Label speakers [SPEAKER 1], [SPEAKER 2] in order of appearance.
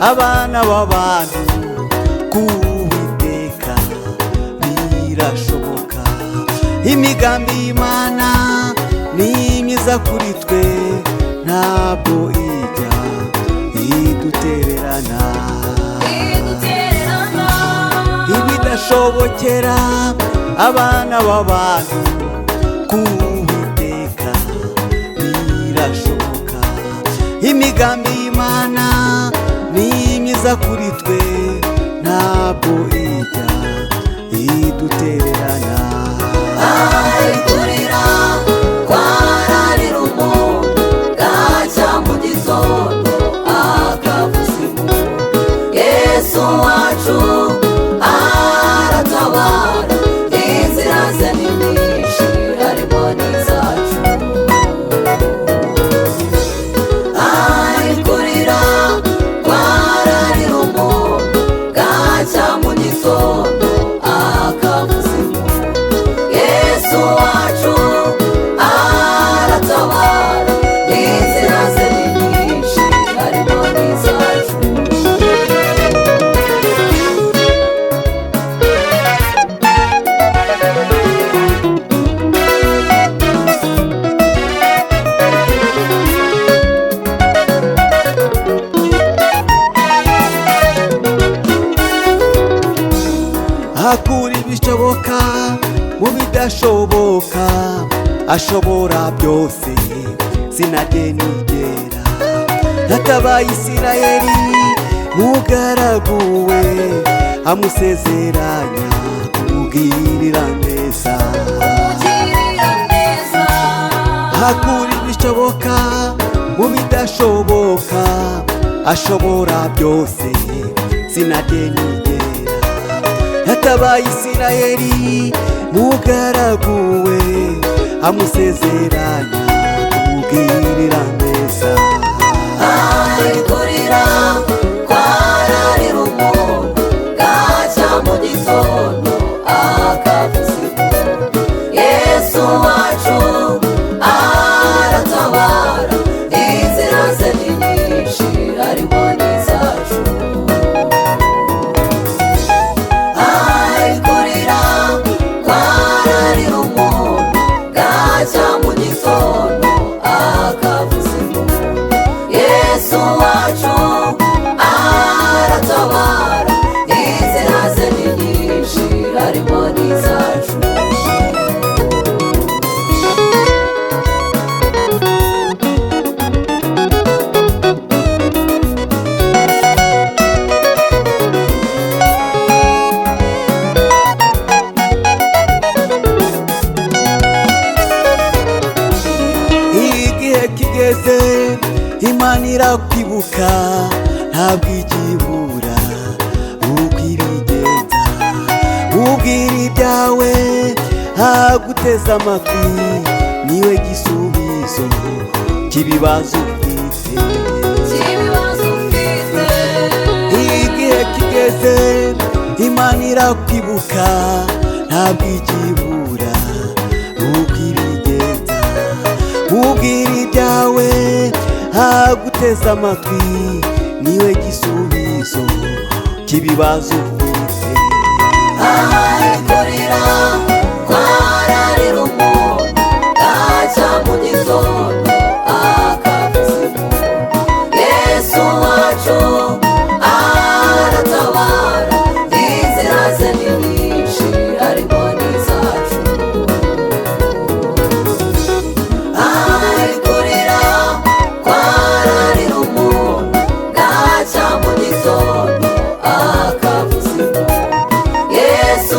[SPEAKER 1] abana b'abantu kuwiteka birashoboka. Imigambi y'Imana ni myiza kuri twe, ntabwo ijya idutererana. Ibidashobokera abana b'abantu kuwiteka birashoboka. Imigambi y'Imana ni myiza kuri twe, ntabwo ijya idutererana.
[SPEAKER 2] Kurira kwararira umuntu bwacya mu gitondo akavuza impundu. Yesu wacu aratabara, inzira ze ni nyinshi harimo n'izacu. Kurira kwararira umuntu bwacya mu gitondo akavuza impundu. Yesu wacu aratabara, inzira ze ni nyinshi harimo n'izacu.
[SPEAKER 1] Akura ibishoboka mu bidashoboka, ashobora byose sinajye nigera. Yatabaye Isirayeli mugaragu we, amusezeranya kumugirira neza. Akura ibishoboka mu bidashoboka, ashobora byose sinajye nigera. Yatabaye Isirayeli mugaragu we, amusezeranya kumugirira neza.
[SPEAKER 2] Kurira kwararira umuntu bwacya mu gitondo akavuza impundu. Yesu wacu aratabara, inzira ze ni nyinshi harimo n'izacu. Kurira kwararira umuntu bwacya mu gitondo akavuza impundu. Yesu wacu aratabara, inzira ze ni nyinshi harimo n'izacu.
[SPEAKER 1] Igihe kigeze Imana irakwibuka, ntabwo igibura uko irigenza. Ubwira ibyawe aguteze amatwi, niwe gisubizo cy'ibibazo ufite. Igihe kigeze Imana irakwibuka, ntabwo igibura uko irigenza. Ubwira ibyawe aguteze amatwi, niwe gisubizo cy'ibibazo ufite.
[SPEAKER 2] Kurira kwararira umuntu bwacya mu gitondo akavuza impundu. Yesu wacu aratabara, inzira ze ni nyinshi harimo n'izacu. Kurira kwararira umuntu bwacya mu gitondo akavuza impundu. Yesu